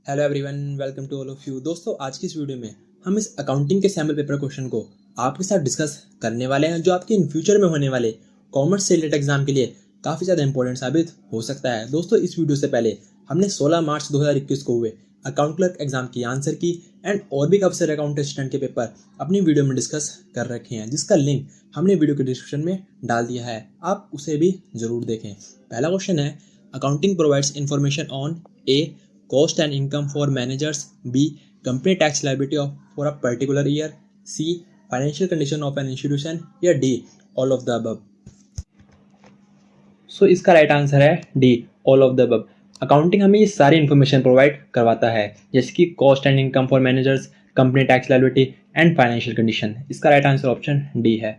Hello everyone, welcome to all of you. दोस्तों, आज की इस वीडियो में हम इस अकाउंटिंग के सैम्पल पेपर क्वेश्चन को आपके साथ डिस्कस करने वाले हैं, जो आपके इन फ्यूचर में होने वाले कॉमर्स से रिलेटेड एग्जाम के लिए काफ़ी ज़्यादा इंपॉर्टेंट साबित हो सकता है। दोस्तों, इस वीडियो से पहले हमने 16 मार्च 2021 को हुए अकाउंट क्लर्क एग्जाम की आंसर की एंड और भी काफ़ी सारे अकाउंट असिस्टेंट के पेपर अपनी वीडियो में डिस्कस कर रखे हैं, जिसका लिंक हमने वीडियो के डिस्क्रिप्शन में डाल दिया है। आप उसे भी ज़रूर देखें। पहला क्वेश्चन है, accounting provides information on A cost and income for managers, B company tax liability for a particular year, C financial condition of an institution, या D all of the above। So इसका right answer है D, all of the above. Accounting हमें ये सारी information provide करवाता है, जैसे कि cost and income for managers, company tax liability and financial condition. इसका राइट आंसर ऑप्शन डी है।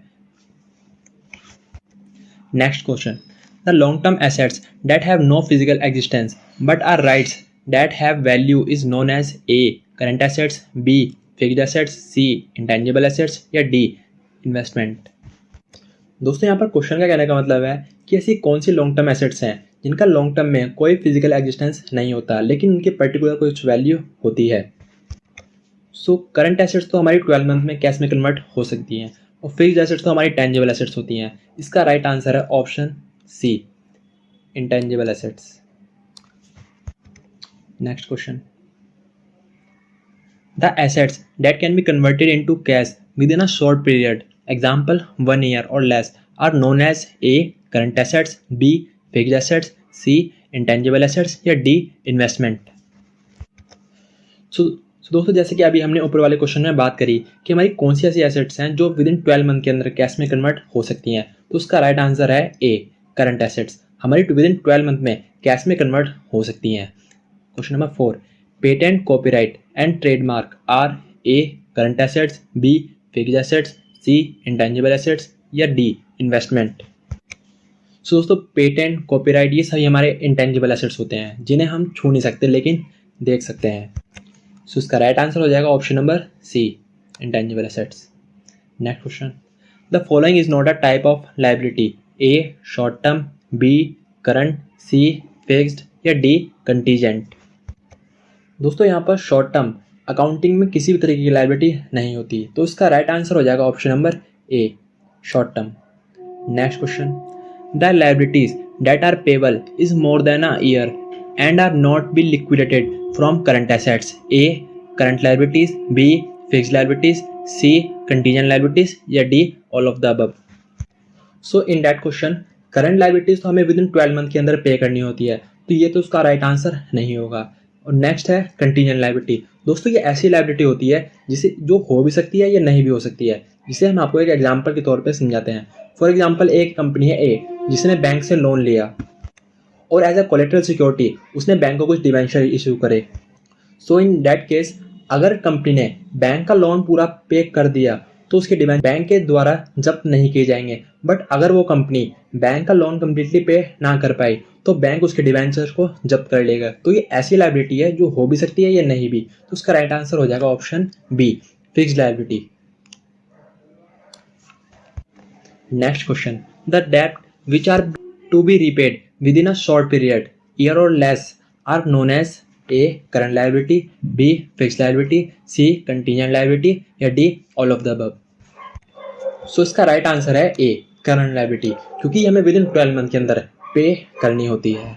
Next question, the long term assets that have no physical existence but are rights that have value is known as A current assets, B fixed assets, C intangible assets, या D investment। दोस्तों, यहाँ पर question का कहने का मतलब है कि ऐसी कौन सी लॉन्ग टर्म एसेट्स हैं जिनका लॉन्ग टर्म में कोई फिजिकल एग्जिस्टेंस नहीं होता, लेकिन उनके पर्टिकुलर कुछ वैल्यू होती है। सो करंट एसेट्स तो हमारी 12 मंथ में कैश में कन्वर्ट हो सकती हैं, और फिक्स्ड एसेट्स तो हमारी टेंजिबल एसेट्स होती हैं। इसका राइट आंसर है option C, intangible assets. Next question, the assets that can be converted into cash within a short period, example 1 year or less, are known as A current assets, B fixed assets, C intangible assets, या D investment। दोस्तों, जैसे कि अभी हमने ऊपर वाले question में बात करी कि हमारी कौन सी ऐसी एसेट्स हैं जो विद इन 12 मंथ के अंदर कैश में कन्वर्ट हो सकती हैं, तो उसका राइट आंसर है ए करंट एसेट्स। हमारी विद इन 12 मंथ में कैश में कन्वर्ट हो सकती हैं। Question number 4, patent, copyright and trademark are A current assets, B fixed assets, C intangible assets, या डी इन्वेस्टमेंट। सो दोस्तों, पेटेंट, कॉपीराइट ये सभी हमारे इंटेंजिबल एसेट्स होते हैं, जिन्हें हम छू नहीं सकते लेकिन देख सकते हैं। सो इसका राइट आंसर हो जाएगा option number C, intangible assets. Next question, the following is not a type of liability, A short term, B current, C fixed, या डी कंटीजेंट। दोस्तों, यहाँ पर शॉर्ट टर्म अकाउंटिंग में किसी भी तरीके की लायबिलिटी नहीं होती, तो इसका राइट आंसर हो जाएगा option number A, short term. Next question, the liabilities that are payable is more than a year and are not be liquidated from current assets, A current liabilities, B fixed liabilities, C contingent liabilities, या D all of the above. So in that question, current liabilities तो हमें with in 12 month के अंदर पे करनी होती है, तो ये तो उसका राइट आंसर नहीं होगा। और नेक्स्ट है कंटीजेंट लायबिलिटी। दोस्तों, ये ऐसी लायबिलिटी होती है जिसे जो हो भी सकती है या नहीं भी हो सकती है, जिसे हम आपको एक एग्जांपल के तौर पे समझाते हैं। फॉर एग्जांपल, एक कंपनी है ए, जिसने बैंक से लोन लिया और एज अ कोलेटरल सिक्योरिटी उसने बैंक को कुछ डिबेंचर इशू करे। सो इन दैट केस, अगर कंपनी ने बैंक का लोन पूरा पे कर दिया तो उसके डिबेंचर बैंक के द्वारा जब्त नहीं किए जाएंगे। बट अगर वो कंपनी बैंक का लोन कम्प्लीटली पे ना कर पाई तो बैंक उसके डिबेंचर्स को जब्त कर लेगा। तो ये ऐसी लायबिलिटी है जो हो भी सकती है या नहीं भी, तो उसका राइट आंसर हो जाएगा option B, fixed liability. Next question, the debt which are to be repaid within a short period, year or less, are known as A current liability, B fixed liability, C contingent liability, या D all of the above. So इसका right answer है A current liability, क्योंकि हमें with in 12 month के अंदर पे करनी होती है।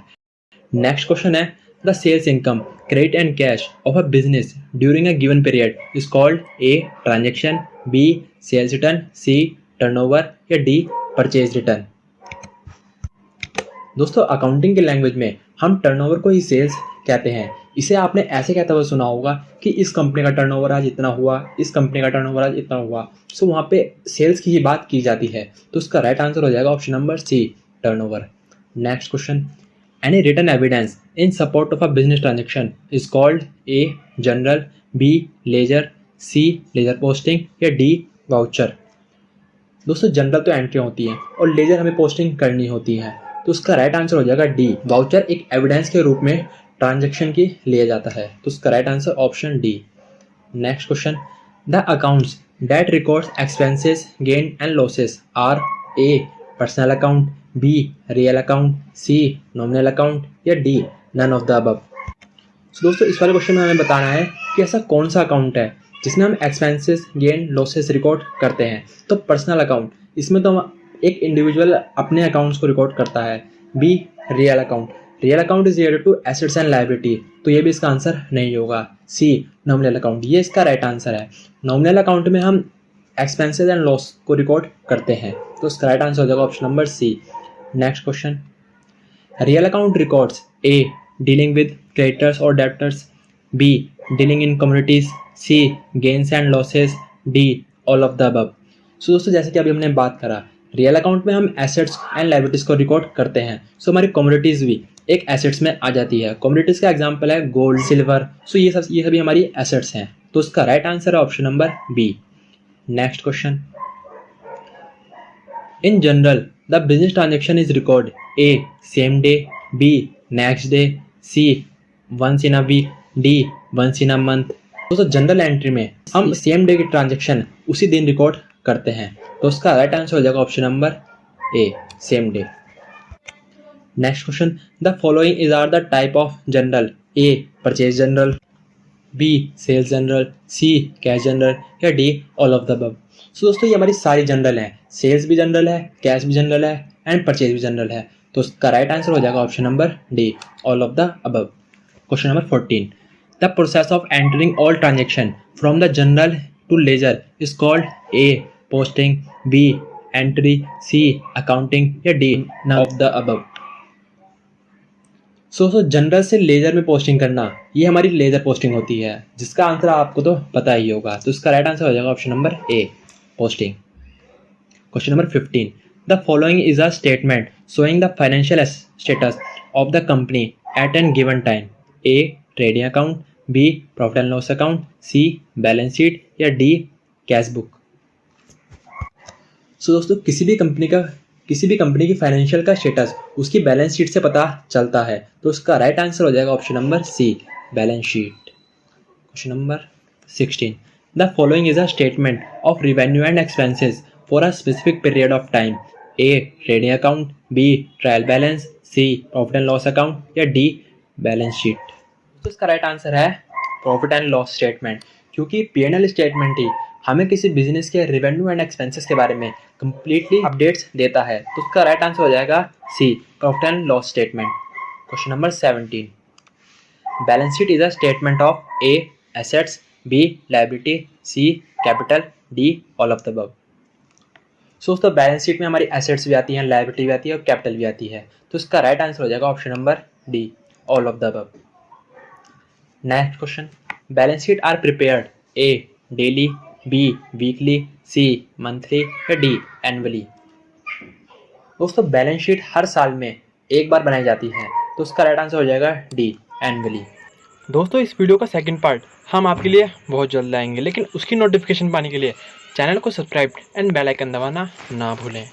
नेक्स्ट क्वेश्चन है, the sales income, credit and cash of a business during a given period is called A transaction, B sales return, C turnover, या डी परचेज रिटर्न। दोस्तों, अकाउंटिंग के लैंग्वेज में हम टर्नओवर को ही सेल्स कहते हैं। इसे आपने ऐसे कहते हुए सुना होगा कि इस कंपनी का टर्नओवर आज इतना हुआ, इस कंपनी का टर्नओवर आज इतना हुआ। सो वहाँ पे सेल्स की ही बात की जाती है, तो उसका राइट आंसर हो जाएगा option number C, turnover. Next question, any written evidence in support of a business transaction is called A journal, B ledger, C ledger posting, या डी वाउचर। दोस्तों, जनरल तो एंट्री होती है और लेजर हमें posting करनी होती है, तो उसका राइट आंसर हो जाएगा डी, वाउचर एक एविडेंस के रूप में ट्रांजैक्शन की लिया जाता है, तो उसका right answer option D. Next question, the accounts that records expenses, gain and losses are A personal account, B real account, C nominal account, या D none of the above. So दोस्तों इस वाले क्वेश्चन में हमें बताना है कि ऐसा कौन सा अकाउंट है जिसमें हम एक्सपेंसेस, गेन, लॉसेस रिकॉर्ड करते हैं। तो पर्सनल अकाउंट, इसमें तो हम एक इंडिविजुअल अपने अकाउंट्स को रिकॉर्ड करता है। B, real account, real account is related to assets and liability, तो ये भी इसका आंसर नहीं होगा। सी, नॉमिनल अकाउंट, ये इसका राइट आंसर है। नॉमिनल अकाउंट में हम एक्सपेंसेस एंड लॉस को रिकॉर्ड करते हैं, तो इसका राइट आंसर हो जाएगा option number C. Next question, real account records A, dealing with creditors और debtors, B, dealing in communities, C, gains and losses, D, all of the above. So दोस्तों जैसे कि अभी हमने बात करा, रियल अकाउंट में हम एसेट्स एंड लायबिलिटीज को रिकॉर्ड करते हैं। सो हमारी कमोडिटीज भी एक एसेट्स में आ जाती है। कमोडिटीज का एग्जांपल है गोल्ड, सिल्वर। सो ये सभी हमारी एसेट्स हैं, तो इसका राइट आंसर है option number B. Next question, in journal the business transaction is record A, same day, B, next day, C, once in a week, D, once in a month. दोस्तों journal entry में हम same day की transaction उसी दिन record करते हैं, तो उसका राइट आंसर हो जाएगा option number A, same day. Next question, the following is are the type of journal, A, purchase journal, B, sales journal, C, cash journal, या D, all of the above. So दोस्तों ये हमारी सारी general हैं, sales भी general है, cash भी general है एंड परचेज भी जनरल है, तो उसका राइट आंसर हो जाएगा option number D, all of the above. Question number 14, the process of entering all transaction from the journal to ledger is called A, posting, B, entry, C, accounting, या D, none of the above. So journal से ledger में posting करना, ये हमारी ledger posting होती है, जिसका answer आपको तो पता ही होगा, तो इसका राइट आंसर हो जाएगा option number A, posting. Question number 15, the following is a statement showing the financial status of the company at an given time, A, trading account, B, profit and loss account, C, balance sheet, या D, cash book. So दोस्तों किसी भी company की financial का status उसकी balance sheet से पता चलता है, तो उसका राइट आंसर हो जाएगा option number C, balance sheet. Question number 16, the following is a statement of revenue and expenses for a specific period of time, A, trading account, B, trial balance, C, profit and loss account, या D, balance sheet. तो इसका right answer है profit and loss statement, क्योंकि P&L statement ही हमें किसी business के revenue and expenses के बारे में कंप्लीटली अपडेट्स देता है, तो उसका राइट आंसर हो जाएगा C, profit and loss statement. Question number 17, balance sheet is a statement of A, assets, B, liability, C, capital, D, all of the above. So दोस्तों बैलेंस शीट में हमारी assets भी आती हैं, लायबिलिटी भी आती है और कैपिटल भी आती है, तो इसका राइट आंसर हो जाएगा option number D, all of the above. Next question, balance sheet are prepared A, daily, B, weekly, C, monthly, या डी, एनुअली। दोस्तों बैलेंस शीट हर साल में एक बार बनाई जाती है, तो उसका राइट आंसर हो जाएगा डी, एनुअली। दोस्तों इस वीडियो का सेकंड पार्ट हम आपके लिए बहुत जल्द लाएंगे, लेकिन उसकी नोटिफिकेशन पाने के लिए चैनल को सब्सक्राइब एंड बेल आइकन दबाना ना भूलें।